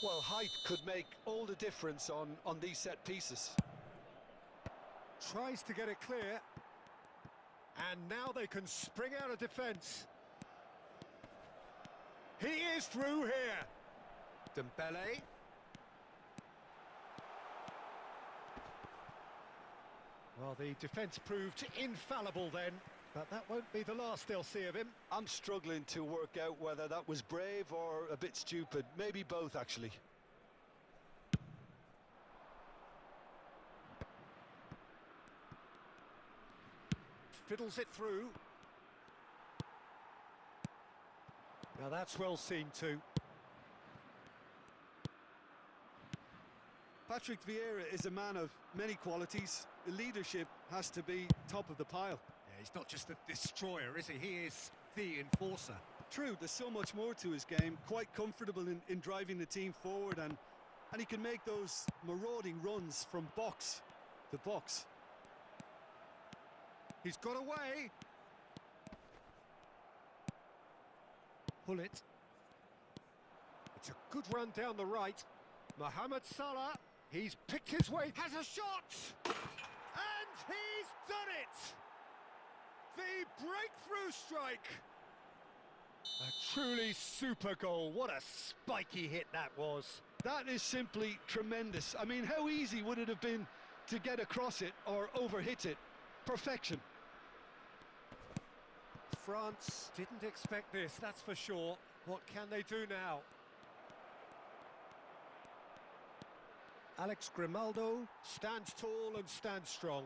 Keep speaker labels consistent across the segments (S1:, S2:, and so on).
S1: Well, height could make all the difference on these set pieces.
S2: Tries to get it clear. And now they can spring out of defence. He is through here. Dembele. Well, the defence proved infallible then, but that won't be the last they'll see of him.
S1: I'm struggling to work out whether that was brave or a bit stupid. Maybe both, actually.
S2: Fiddles it through. Now that's well seen too.
S1: Patrick Vieira is a man of many qualities. The leadership has to be top of the pile.
S2: Yeah, he's not just a destroyer, is he? He is the enforcer.
S1: True, there's so much more to his game. Quite comfortable in driving the team forward, and he can make those marauding runs from box to box.
S2: He's got away. Pull it. It's a good run down the right. Mohamed Salah, he's picked his way, has a shot! And he's done it! The breakthrough strike! A truly super goal. What a spiky hit that was.
S1: That is simply tremendous. I mean, how easy would it have been to get across it or overhit it? Perfection.
S2: France didn't expect this, that's for sure. What can they do now? Alex Grimaldo stands tall and stands strong.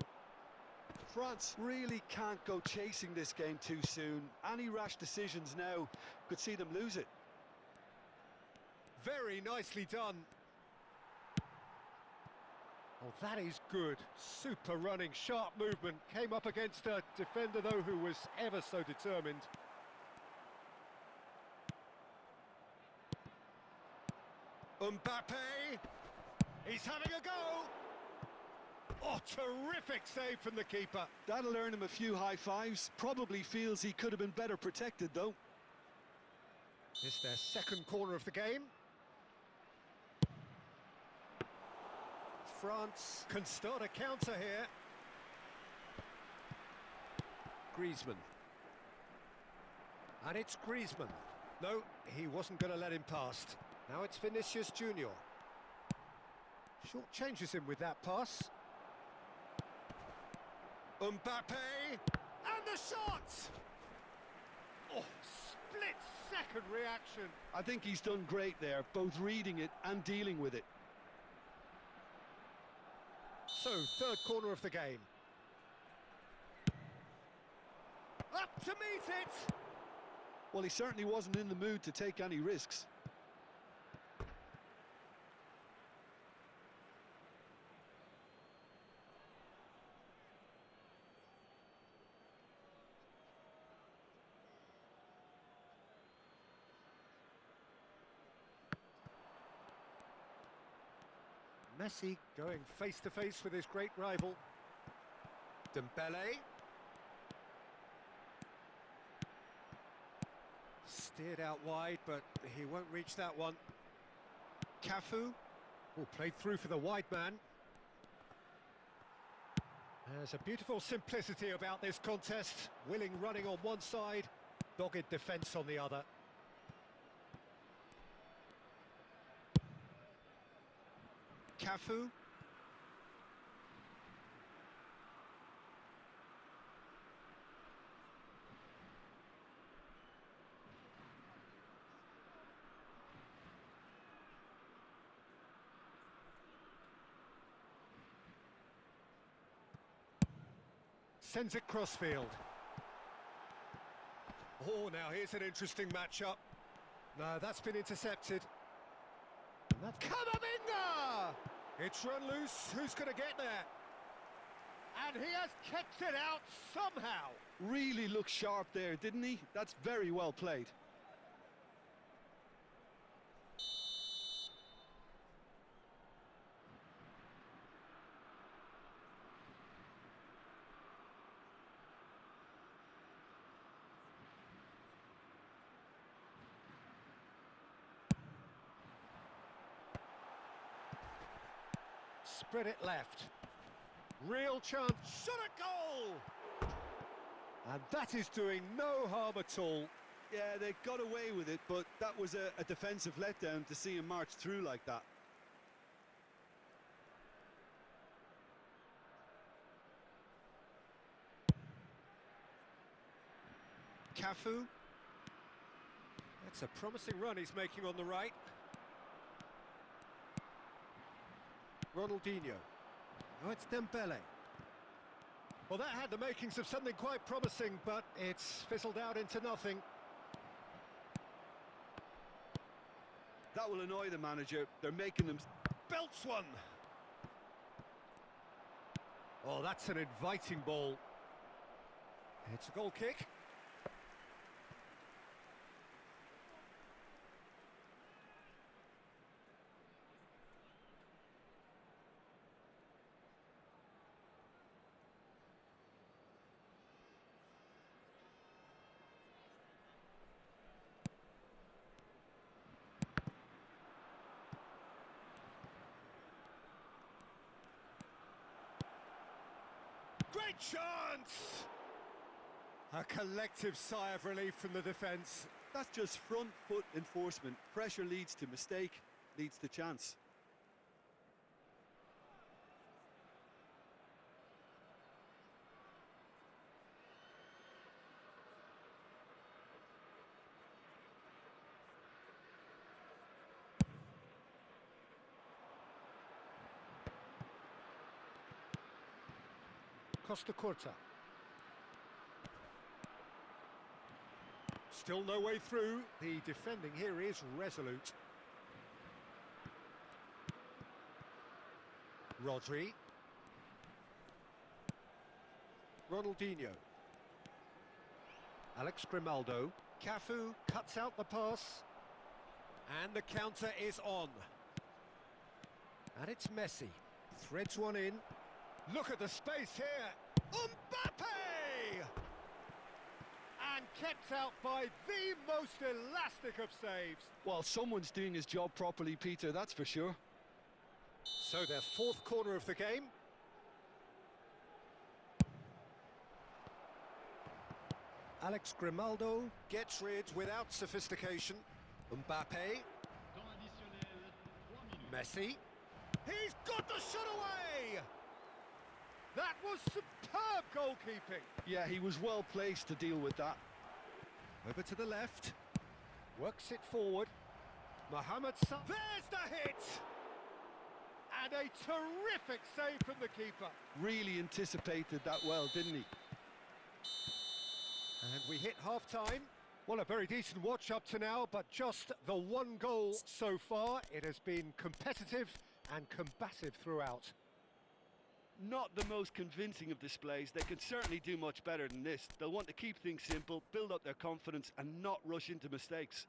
S1: France really can't go chasing this game too soon. Any rash decisions now could see them lose it.
S2: Very nicely done. Oh, that is good. Super running, sharp movement. Came up against a defender, though, who was ever so determined. Mbappe! He's having a go! Oh, terrific save from the keeper.
S1: That'll earn him a few high fives. Probably feels he could have been better protected, though.
S2: It's their second corner of the game. France can start a counter here. Griezmann. And it's Griezmann. No, he wasn't going to let him past. Now it's Vinicius Junior. Short changes him with that pass. Mbappe! And the shot! Oh, split-second reaction.
S1: I think he's done great there, both reading it and dealing with it.
S2: So, third corner of the game. Up to meet it!
S1: Well, he certainly wasn't in the mood to take any risks.
S2: Messi going face-to-face with his great rival. Dembele. Steered out wide, but he won't reach that one. Cafu. Oh, played through for the wide man. There's a beautiful simplicity about this contest. Willing running on one side, dogged defence on the other. Cafu. Sends it crossfield. Oh, now here's an interesting matchup. No, that's been intercepted. And that's Camavinga! It's run loose. Who's going to get there? And he has kept it out somehow.
S1: Really looked sharp there, didn't he? That's very well played.
S2: Spread it left. Real chance. Shot a goal! And that is doing no harm at all.
S1: Yeah, they got away with it, but that was a defensive letdown to see him march through like that.
S2: Cafu. That's a promising run he's making on the right. Ronaldinho. Oh, it's Dembele. Well, that had the makings of something quite promising, but it's fizzled out into nothing.
S1: That will annoy the manager. They're making them...
S2: Belts one! Oh, that's an inviting ball. It's a goal kick. Great chance! A collective sigh of relief from the defence.
S1: That's just front foot enforcement. Pressure leads to mistake, leads to chance.
S2: Costa Curta. Still no way through. The defending here is resolute. Rodri. Ronaldinho. Alex Grimaldo. Cafu cuts out the pass. And the counter is on. And it's Messi. Threads one in. Look at the space here. Mbappe! And kept out by the most elastic of saves.
S1: Well, someone's doing his job properly, Peter, that's for sure.
S2: So their fourth corner of the game. Alex Grimaldo gets rid without sophistication. Mbappe. Messi. He's got the shot away! That was superb goalkeeping.
S1: Yeah, he was well placed to deal with that.
S2: Over to the left. Works it forward. Mohamed Salah. There's the hit! And a terrific save from the keeper.
S1: Really anticipated that well, didn't he?
S2: And we hit half-time. Well, a very decent watch up to now, but just the one goal so far. It has been competitive and combative throughout.
S1: Not the most convincing of displays. They can certainly do much better than this. They'll want to keep things simple, build up their confidence and not rush into mistakes.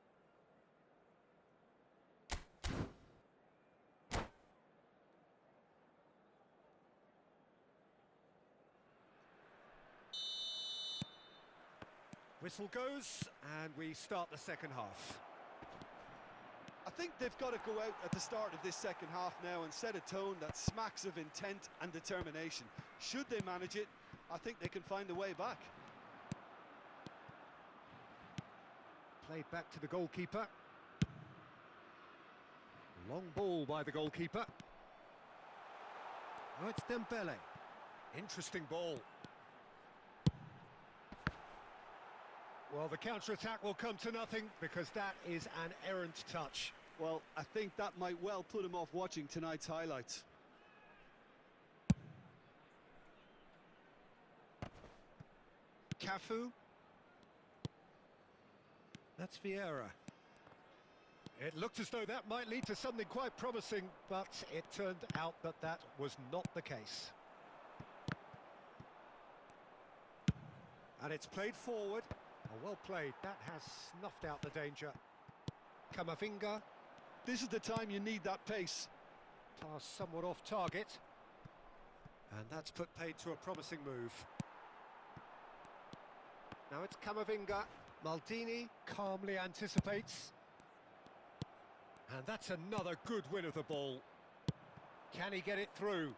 S2: Whistle goes, and we start the second half.
S1: I think they've got to go out at the start of this second half now and set a tone that smacks of intent and determination. Should they manage it, I think they can find a way back.
S2: Played back to the goalkeeper. Long ball by the goalkeeper. Oh, it's Dembele. Interesting ball. Well, the counter-attack will come to nothing because that is an errant touch.
S1: Well, I think that might well put him off watching tonight's highlights.
S2: Cafu. That's Vieira. It looked as though that might lead to something quite promising, but it turned out that that was not the case. And it's played forward. Oh, well played. That has snuffed out the danger. Camavinga.
S1: This is the time you need that pace.
S2: Pass somewhat off target. And that's put paid to a promising move. Now it's Camavinga. Maldini calmly anticipates. And that's another good win of the ball. Can he get it through?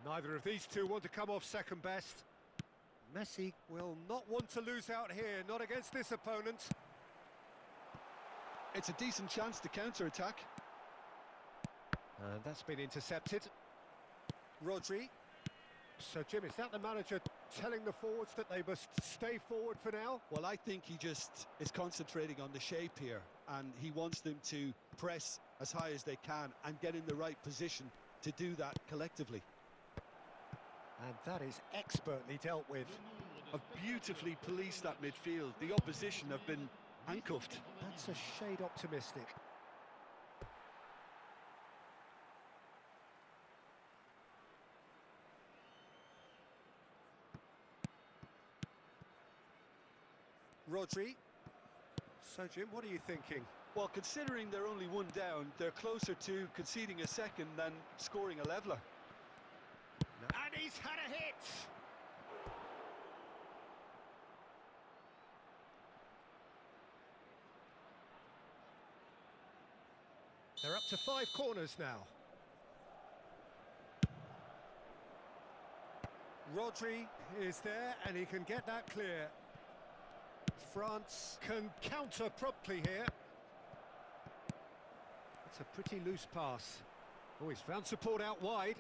S2: Neither of these two want to come off second best. Messi will not want to lose out here, not against this opponent.
S1: It's a decent chance to counter-attack.
S2: And that's been intercepted. Rodri. So, Jim, is that the manager telling the forwards that they must stay forward for now?
S1: Well, I think he just is concentrating on the shape here, and he wants them to press as high as they can and get in the right position to do that collectively.
S2: And that is expertly dealt with.
S1: Have beautifully policed that midfield. The opposition have been handcuffed.
S2: That's a shade optimistic. Rodri. So, Jim, what are you thinking?
S1: Well, considering they're only one down, they're closer to conceding a second than scoring a leveller.
S2: And he's had a hit! They're up to 5 corners now. Rodri is there and he can get that clear. France can counter promptly here. It's a pretty loose pass. Oh, he's found support out wide.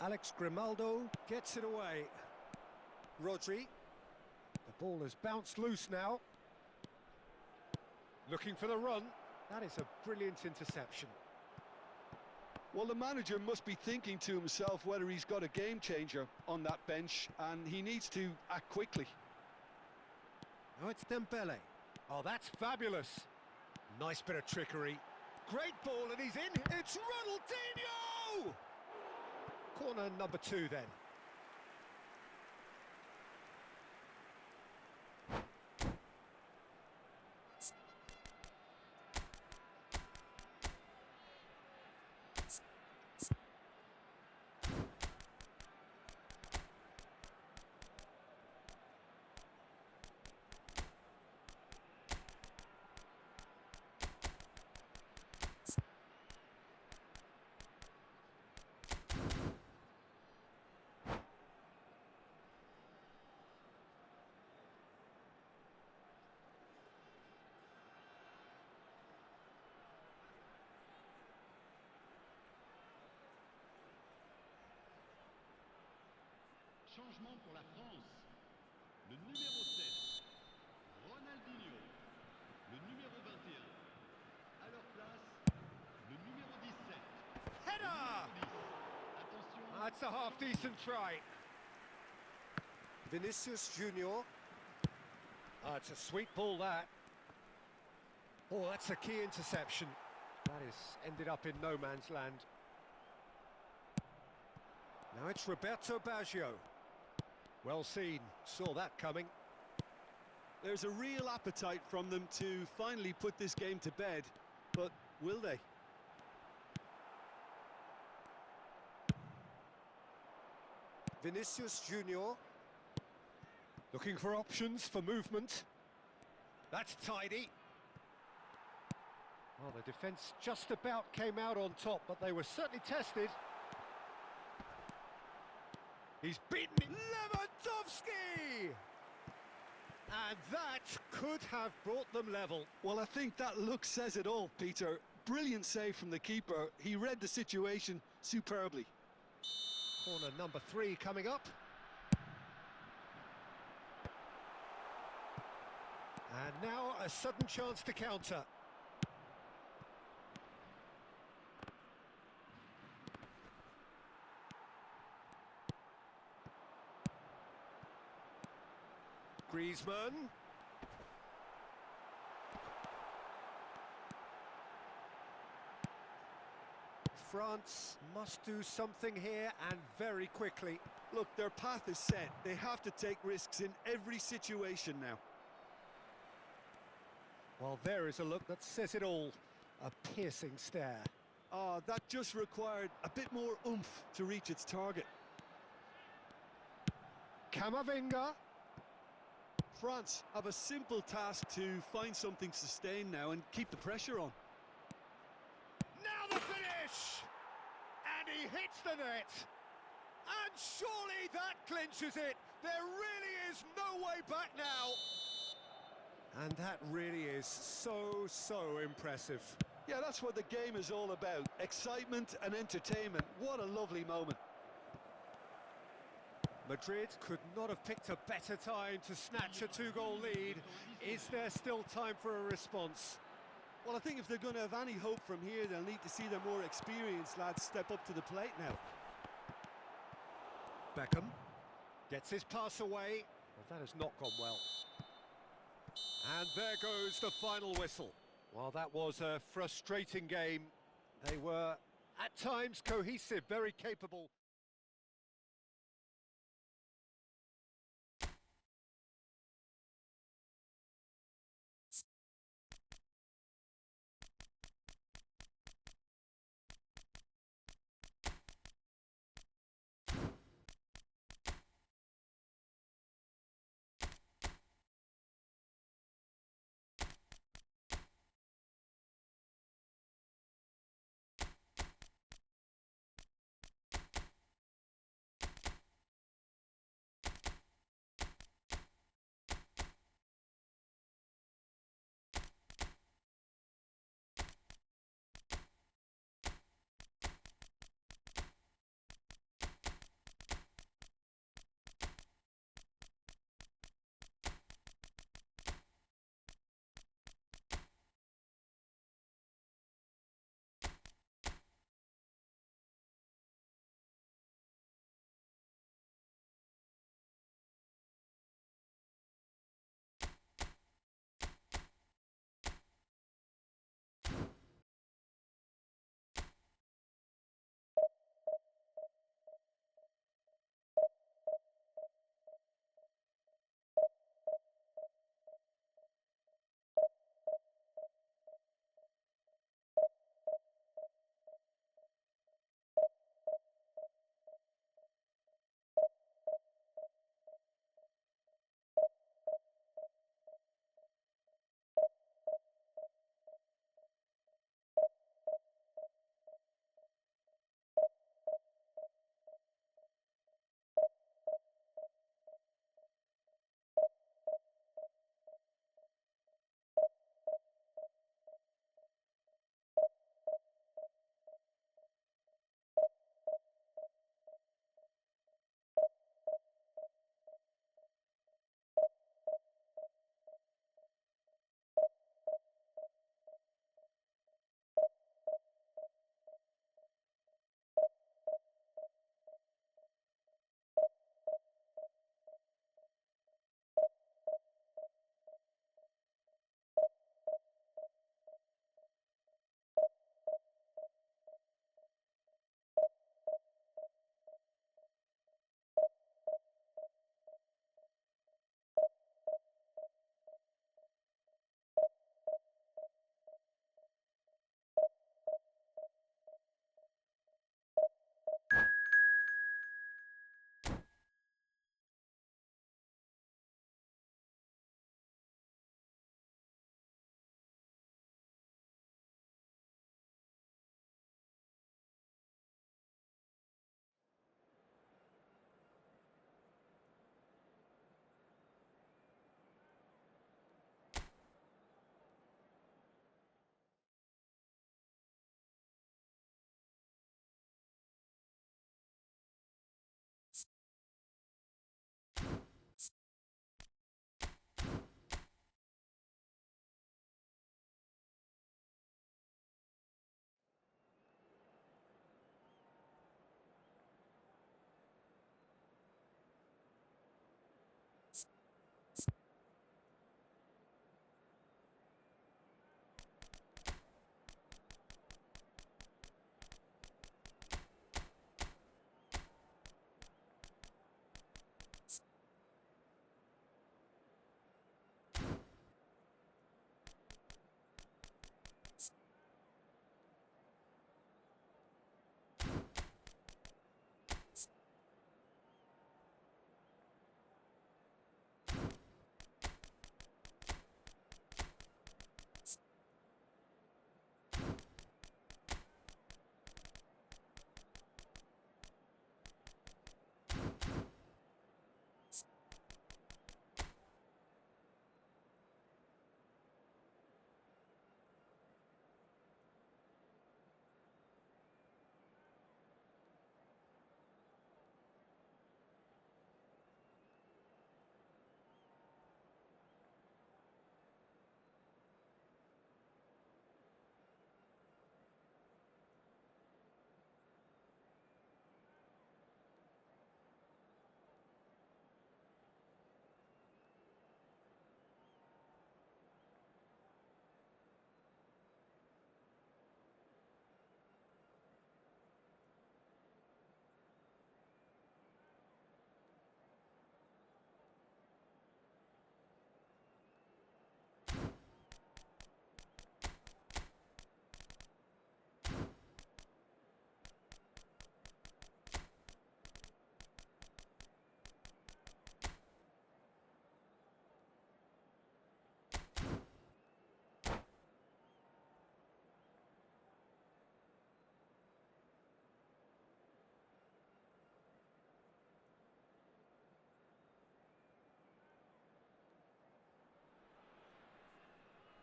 S2: Alex Grimaldo gets it away. Rodri. The ball has bounced loose now. Looking for the run. That is a brilliant interception.
S1: Well, the manager must be thinking to himself whether he's got a game changer on that bench, and he needs to act quickly.
S2: Oh, it's Dembele. Oh, that's fabulous. Nice bit of trickery. Great ball, and he's in. It's Ronaldinho! Corner number 2 then.
S3: Changement pour la France. Le numéro 7, Ronaldinho. Le numéro 21. À leur place, le numéro 17.
S2: Header!
S3: Attention.
S2: That's a half-decent try. Vinicius Junior. It's a sweet ball, that. Oh, that's a key interception. That is ended up in no man's land. Now it's Roberto Baggio. Well seen, saw that coming.
S1: There's a real appetite from them to finally put this game to bed, but will they?
S2: Vinicius Junior. Looking for options for movement. That's tidy. Well, the defence just about came out on top, but they were certainly tested. He's beaten Lewandowski! And that could have brought them level.
S1: Well, I think that look says it all, Peter. Brilliant save from the keeper. He read the situation superbly.
S2: Corner number 3 coming up. And now a sudden chance to counter. Griezmann. France must do something here, and very quickly.
S1: Look, their path is set. They have to take risks in every situation now.
S2: Well, there is a look that says it all. A piercing stare.
S1: That just required a bit more oomph to reach its target.
S2: Camavinga.
S1: France have a simple task to find something sustained now and keep the pressure on.
S2: hits the net! And surely that clinches it! There really is no way back now! And that really is so impressive.
S1: Yeah, that's what the game is all about. Excitement and entertainment. What a lovely moment.
S2: Madrid could not have picked a better time to snatch a two-goal lead. Is there still time for a response?
S1: Well, I think if they're going to have any hope from here, they'll need to see their more experienced lads step up to the plate now.
S2: Beckham gets his pass away. Well, that has not gone well. And there goes the final whistle. Well, that was a frustrating game. They were, at times, cohesive, very capable.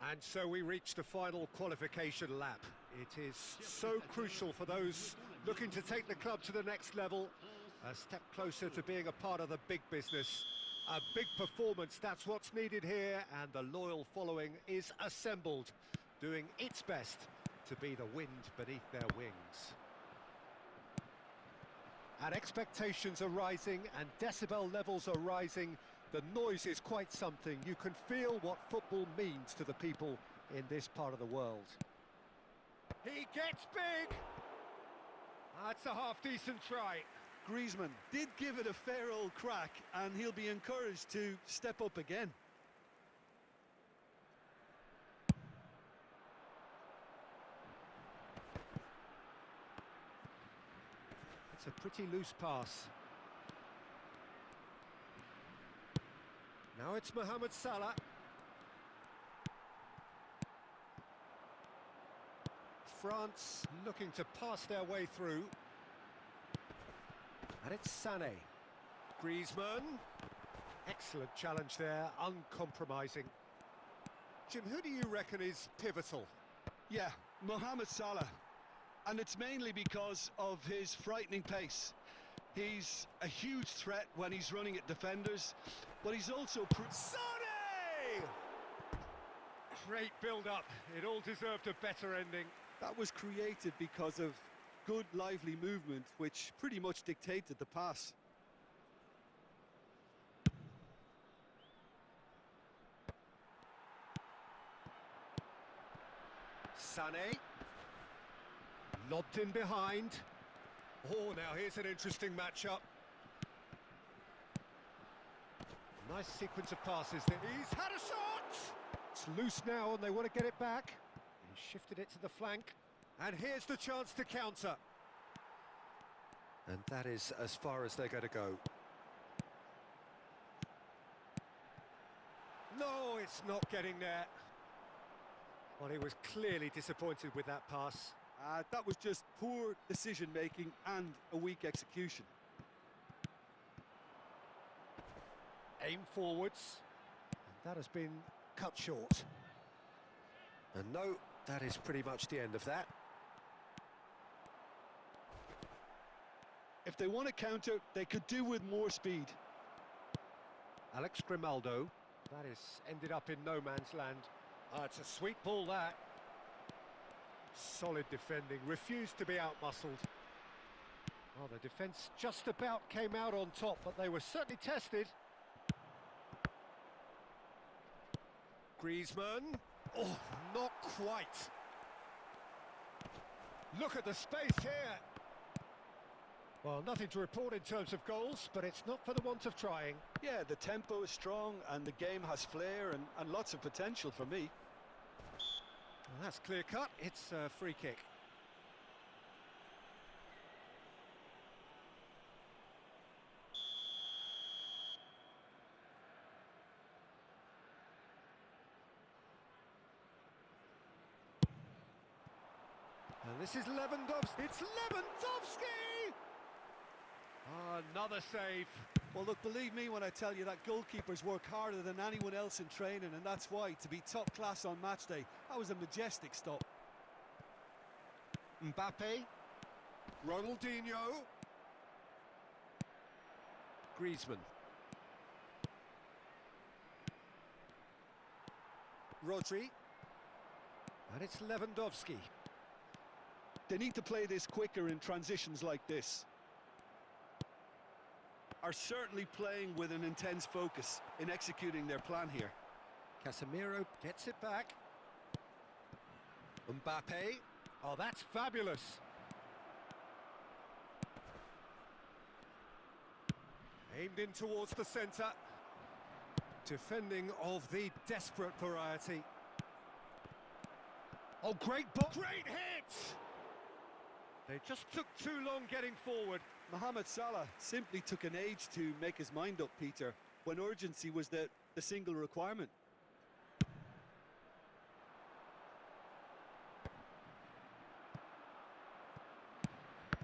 S2: And so we reach the final qualification lap. It is so crucial for those looking to take the club to the next level, a step closer to being a part of the big business. A big performance, that's what's needed here, and the loyal following is assembled, doing its best to be the wind beneath their wings. And expectations are rising, and decibel levels are rising. The noise is quite something. You can feel what football means to the people in this part of the world. He gets big! That's a half-decent try.
S1: Griezmann did give it a fair old crack, and he'll be encouraged to step up again.
S2: It's a pretty loose pass. Now it's Mohamed Salah. France looking to pass their way through. And it's Sané. Griezmann. Excellent challenge there, uncompromising. Jim, who do you reckon is pivotal?
S1: Yeah, Mohamed Salah. And it's mainly because of his frightening pace. He's a huge threat when he's running at defenders, but he's also...
S2: Sané! Great build-up. It all deserved a better ending.
S1: That was created because of good, lively movement, which pretty much dictated the pass.
S2: Sané. Lobbed in behind. Oh, now here's an interesting matchup. Nice sequence of passes there. He's had a shot! It's loose now and they want to get it back. He shifted it to the flank. And here's the chance to counter. And that is as far as they're going to go. No, it's not getting there. Well, he was clearly disappointed with that pass.
S1: That was just poor decision-making and a weak execution.
S2: Aim forwards. And that has been cut short. And no, that is pretty much the end of that.
S1: If they want to counter, they could do with more speed.
S2: Alex Grimaldo. That is ended up in no man's land. It's a sweet ball, that. Solid defending, refused to be out-muscled. Well, the defence just about came out on top, but they were certainly tested. Griezmann. Oh, not quite. Look at the space here. Well, nothing to report in terms of goals, but it's not for the want of trying.
S1: Yeah, the tempo is strong and the game has flair and lots of potential for me.
S2: Well, that's clear-cut. It's a free kick. And this is Lewandowski. It's Lewandowski! Another save.
S1: Well, look, believe me when I tell you that goalkeepers work harder than anyone else in training, and that's why, to be top class on match day, that was a majestic stop.
S2: Mbappe. Ronaldinho. Griezmann. Rodri. And it's Lewandowski.
S1: They need to play this quicker in transitions like this. Are certainly playing with an intense focus in executing their plan here.
S2: Casemiro gets it back. Mbappe. Oh, that's fabulous. Aimed in towards the centre. Defending of the desperate variety. Oh, great ball. Great hit! They just took too long getting forward.
S1: Mohamed Salah simply took an age to make his mind up, Peter, when urgency was the single requirement.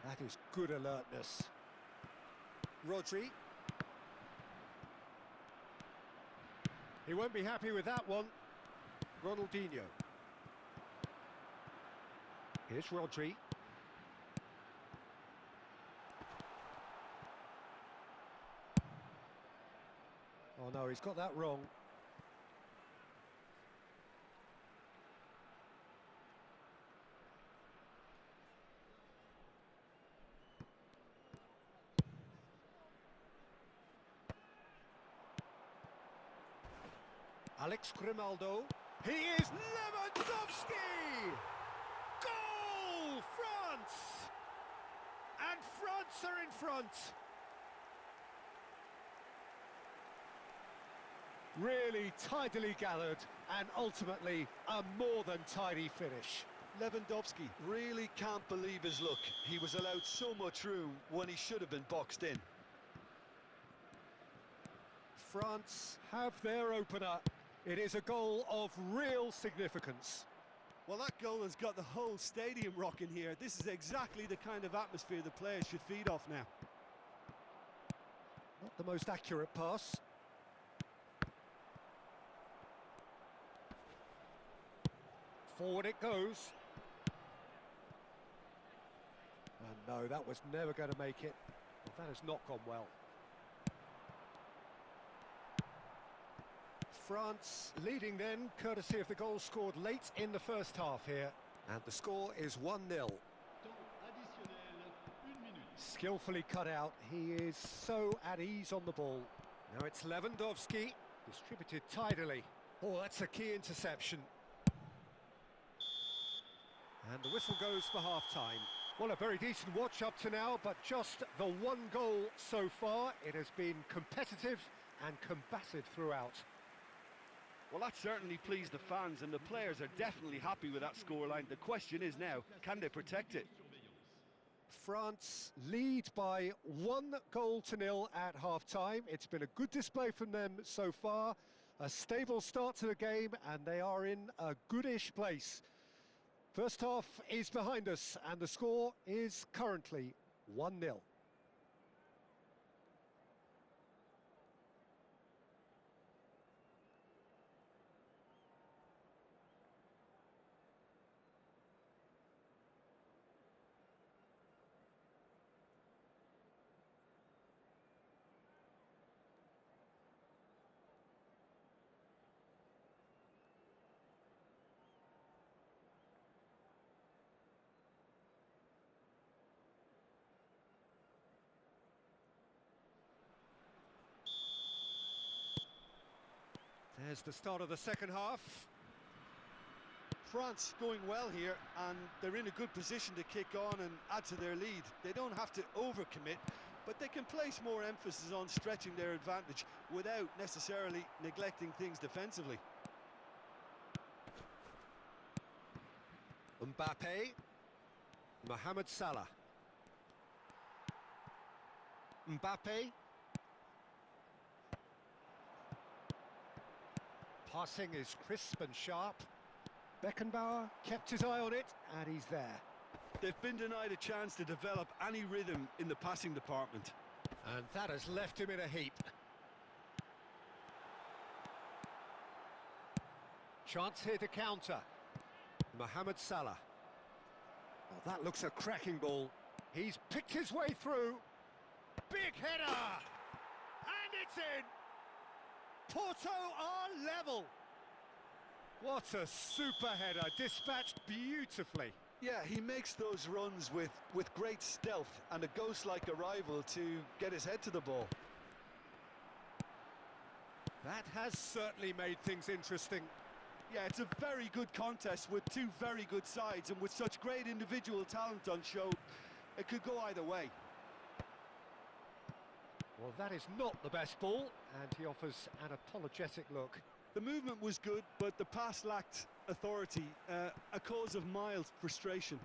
S2: That is good alertness. Rodri. He won't be happy with that one. Ronaldinho. Here's Rodri. Oh no, he's got that wrong. Alex Grimaldo. He is Lewandowski! Goal! France! And France are in front. Really tidily gathered and ultimately a more than tidy finish.
S1: Lewandowski really can't believe his luck. He was allowed so much room when he should have been boxed in.
S2: France have their opener. It is a goal of real significance.
S1: Well, that goal has got the whole stadium rocking here. This is exactly the kind of atmosphere the players should feed off now.
S2: Not the most accurate pass. Forward it goes. And no, that was never going to make it. That has not gone well. France leading then, courtesy of the goal scored late in the first half here. And the score is 1-0. Skillfully cut out, he is so at ease on the ball. Now it's Lewandowski, distributed tidily. Oh, that's a key interception. And the whistle goes for half-time. Well, a very decent watch up to now, but just the one goal so far. It has been competitive and combative throughout.
S1: Well, that certainly pleased the fans, and the players are definitely happy with that scoreline. The question is now, can they protect it?
S2: France lead by 1-0 at half-time. It's been a good display from them so far. A stable start to the game, and they are in a goodish place. First half is behind us, and the score is currently 1-0. There's the start of the second half.
S1: France going well here, and they're in a good position to kick on and add to their lead. They don't have to overcommit, but they can place more emphasis on stretching their advantage without necessarily neglecting things defensively.
S2: Mbappe. Mohamed Salah. Mbappe. Passing is crisp and sharp. Beckenbauer kept his eye on it, and he's there.
S1: They've been denied a chance to develop any rhythm in the passing department.
S2: And that has left him in a heap. Chance here to counter. Mohamed Salah. Oh, that looks a cracking ball. He's picked his way through. Big header! And it's in! Porto are level. What a super header, dispatched beautifully.
S1: Yeah, he makes those runs with great stealth and a ghost-like arrival to get his head to the ball.
S2: That has certainly made things interesting.
S1: Yeah, it's a very good contest with two very good sides, and with such great individual talent on show, it could go either way.
S2: Well, that is not the best ball, and he offers an apologetic look.
S1: The movement was good, but the pass lacked authority, a cause of mild frustration.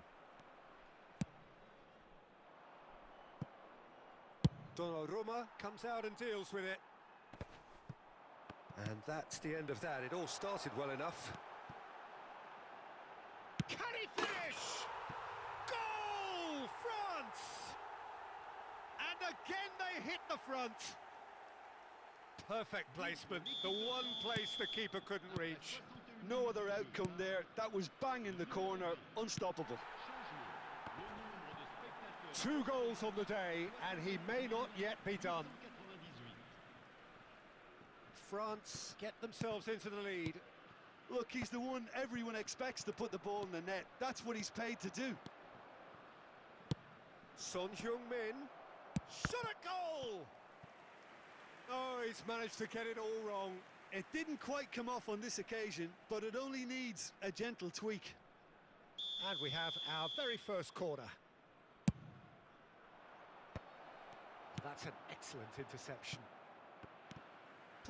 S2: Donnarumma comes out and deals with it. And that's the end of that. It all started well enough. Can he finish? Goal, France! And again they hit the front. Perfect placement, the one place the keeper couldn't reach.
S1: No other outcome there. That was bang in the corner, unstoppable.
S2: Two goals on the day, and he may not yet be done. France get themselves into the lead.
S1: Look, he's the one everyone expects to put the ball in the net. That's what he's paid to do.
S2: Son Heung-min, shot at goal! Oh, he's managed to get it all wrong.
S1: It didn't quite come off on this occasion, but it only needs a gentle tweak.
S2: And we have our very first corner. That's an excellent interception.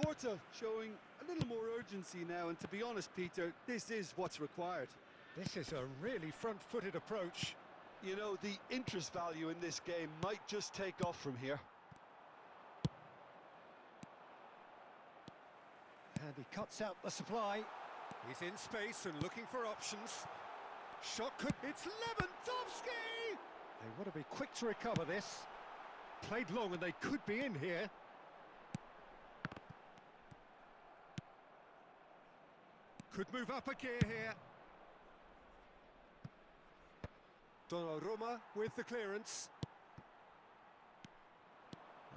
S1: Porto showing a little more urgency now, and to be honest, Peter, this is what's required.
S2: This is a really front-footed approach.
S1: You know, the interest value in this game might just take off from here.
S2: And he cuts out the supply. He's in space and looking for options. Shot could... It's Lewandowski! They want to be quick to recover this. Played long and they could be in here. Could move up a gear here. Donnarumma with the clearance.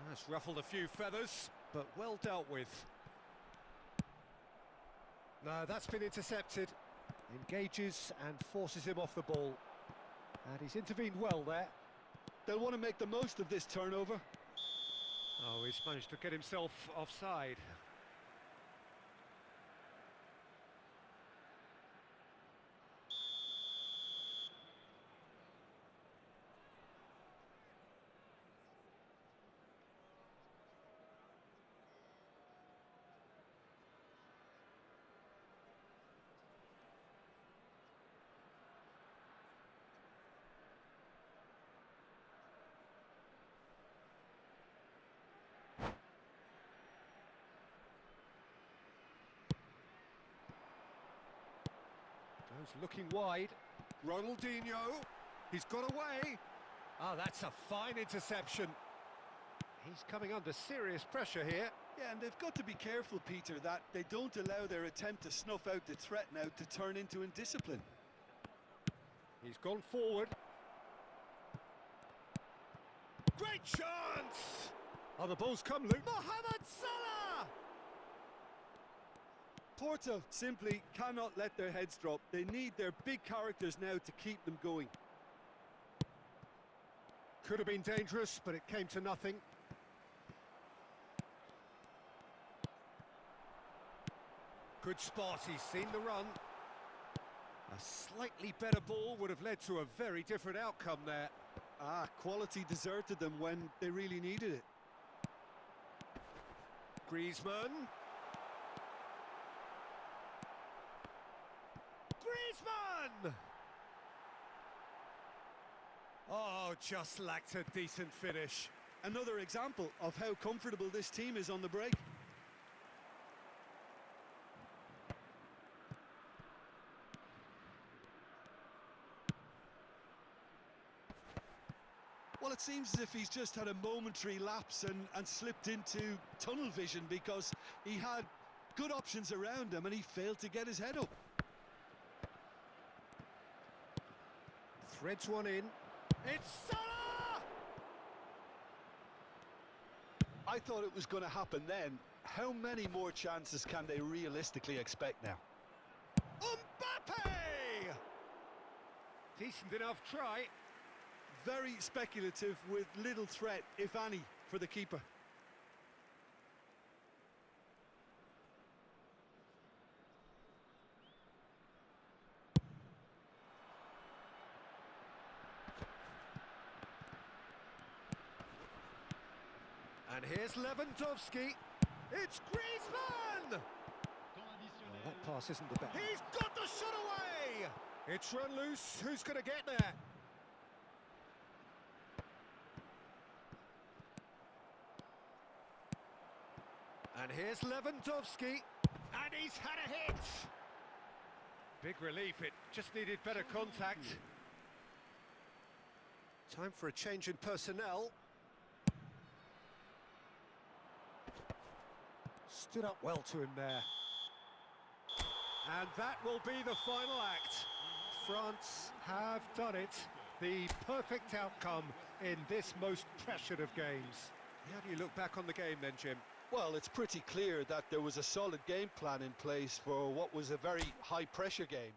S2: That's ruffled a few feathers, but well dealt with. No, that's been intercepted. Engages and forces him off the ball. And he's intervened well there.
S1: They'll want to make the most of this turnover.
S2: Oh, he's managed to get himself offside. Looking wide. Ronaldinho. He's got away. Ah, that's a fine interception. He's coming under serious pressure here.
S1: Yeah, and they've got to be careful, Peter, that they don't allow their attempt to snuff out the threat now to turn into indiscipline.
S2: He's gone forward. Great chance! Oh, the ball's come loose. Mohamed Salah!
S1: Porto simply cannot let their heads drop. They need their big characters now to keep them going.
S2: Could have been dangerous, but it came to nothing. Good spot, he's seen the run. A slightly better ball would have led to a very different outcome there.
S1: Ah, quality deserted them when they really needed it.
S2: Griezmann. Griezmann! Oh, just lacked a decent finish.
S1: Another example of how comfortable this team is on the break. Well, it seems as if he's just had a momentary lapse and slipped into tunnel vision, because he had good options around him and he failed to get his head up.
S2: Threads one in. It's Salah!
S1: I thought it was going to happen then. How many more chances can they realistically expect now?
S2: Mbappe! Decent enough try.
S1: Very speculative with little threat, if any, for the keeper.
S2: And here's Lewandowski. It's Griezmann! Oh, that pass isn't the best. He's got the shot away! It's run loose. Who's going to get there? And here's Lewandowski. And he's had a hit! Big relief. It just needed better contact. Time for a change in personnel. Stood up well to him there. And that will be the final act. France have done it. The perfect outcome in this most pressured of games. How do you look back on the game then, Jim?
S1: Well, it's pretty clear that there was a solid game plan in place for what was a very high-pressure game.